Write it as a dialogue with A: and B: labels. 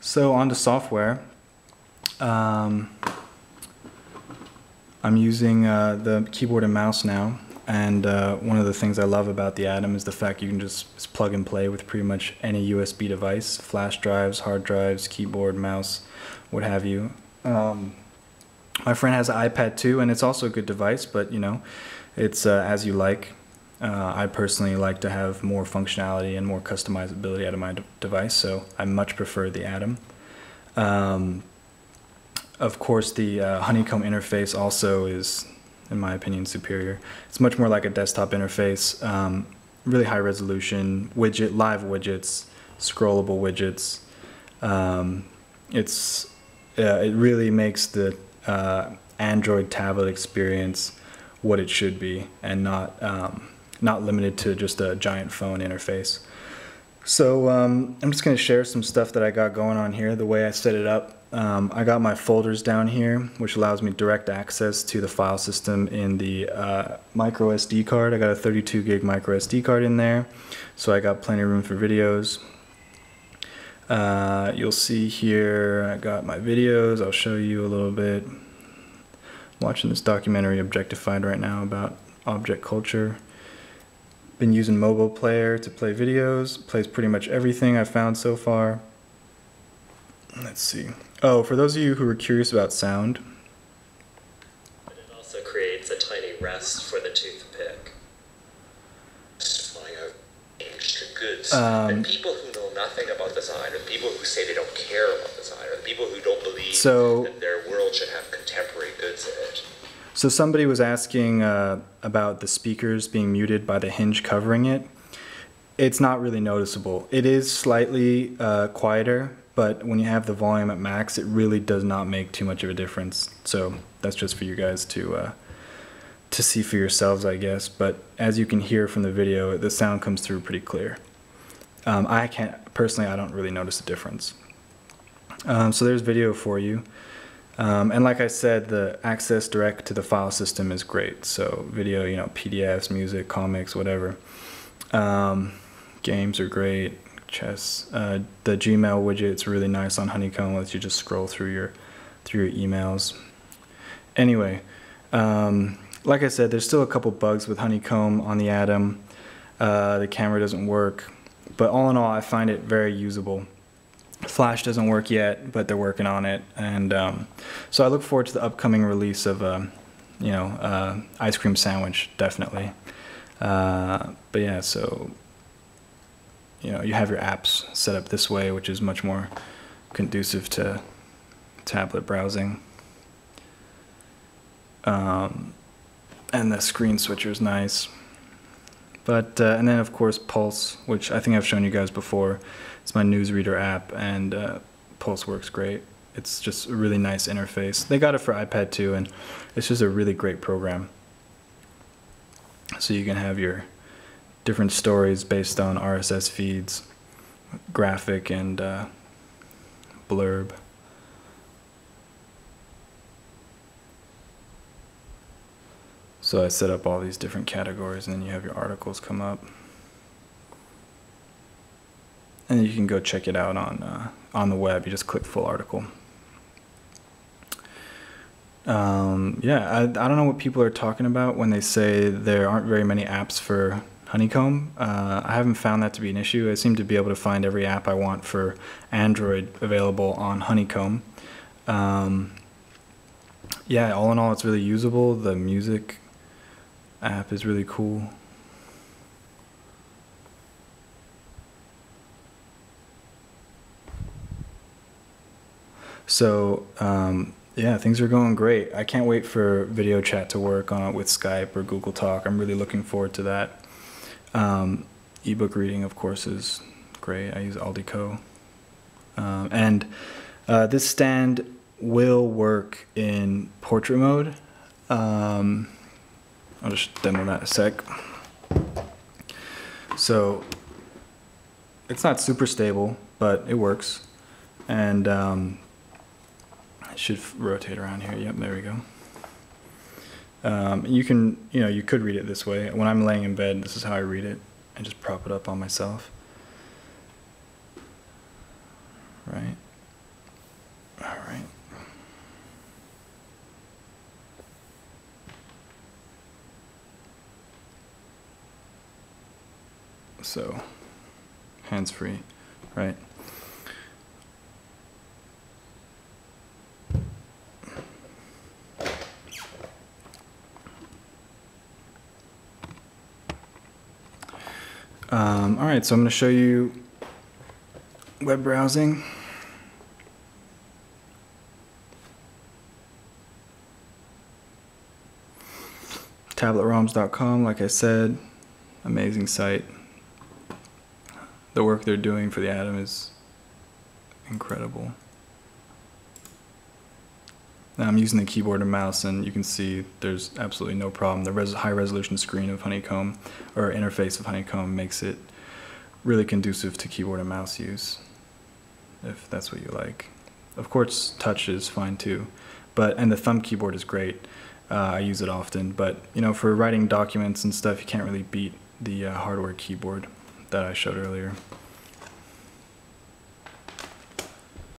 A: So on to software. I'm using the keyboard and mouse now, and one of the things I love about the Atom is the fact you can just plug and play with pretty much any USB device, flash drives, hard drives, keyboard, mouse, what have you. My friend has an iPad too, and it's also a good device, but you know, it's as you like. I personally like to have more functionality and more customizability out of my device, so I much prefer the Atom. Of course, the Honeycomb interface also is, in my opinion, superior. It's much more like a desktop interface, really high resolution, live widgets, scrollable widgets. It really makes the Android tablet experience what it should be, and not limited to just a giant phone interface. So I'm just going to share some stuff that I got going on here, the way I set it up. I got my folders down here, which allows me direct access to the file system in the micro SD card. I got a 32 gig micro SD card in there, so I got plenty of room for videos. You'll see here I got my videos. I'll show you a little bit. I'm watching this documentary Objectified right now about object culture. Been using Mobile Player to play videos. Plays pretty much everything I've found so far. Let's see. Oh, for those of you who are curious about sound.
B: It also creates a tiny rest for the toothpick. Flying out extra goods. And people who know nothing about design, or people who say they don't care about design, or the people who don't believe that their world should have contemporary goods in it.
A: So somebody was asking about the speakers being muted by the hinge covering it. It's not really noticeable. It is slightly quieter, but when you have the volume at max, it really does not make too much of a difference. So that's just for you guys to see for yourselves, I guess. But as you can hear from the video, the sound comes through pretty clear. I don't really notice a difference. So there's video for you. And like I said, the access direct to the file system is great. So video, you know, PDFs, music, comics, whatever. Games are great. Chess. The Gmail widget's really nice on Honeycomb. Lets you just scroll through your emails. Anyway, like I said, there's still a couple bugs with Honeycomb on the Atom. The camera doesn't work, but all in all, I find it very usable. Flash doesn't work yet, but they're working on it, and so I look forward to the upcoming release of, Ice Cream Sandwich, definitely. But yeah, so you have your apps set up this way, which is much more conducive to tablet browsing. And the screen switcher is nice. But and then of course Pulse, which I think I've shown you guys before. It's my newsreader app, and Pulse works great. It's just a really nice interface. They got it for iPad too, and it's just a really great program. So you can have your different stories based on RSS feeds, graphic and blurb. So I set up all these different categories, and then you have your articles come up. And you can go check it out on the web. You just click full article. Yeah, I don't know what people are talking about when they say there aren't very many apps for Honeycomb. I haven't found that to be an issue. I seem to be able to find every app I want for Android available on Honeycomb. Yeah, all in all, it's really usable. The music app is really cool. So yeah, things are going great. I can't wait for video chat to work on with Skype or Google Talk. I'm really looking forward to that. Ebook reading, of course, is great. I use Aldico. And this stand will work in portrait mode. I'll just demo that in a sec. So it's not super stable, but it works. And should rotate around here. Yep, there we go. You can, you could read it this way. When I'm laying in bed, this is how I read it. I just prop it up on myself. Right? So hands-free, right? All right, so I'm going to show you web browsing. TabletRoms.com, like I said, amazing site. The work they're doing for the Atom is incredible. Now I'm using the keyboard and mouse, and you can see there's absolutely no problem. The high resolution screen of Honeycomb, or interface of Honeycomb, makes it really conducive to keyboard and mouse use, if that's what you like. Of course, touch is fine too, and the thumb keyboard is great. I use it often, but you know, for writing documents and stuff, you can't really beat the hardware keyboard that I showed earlier.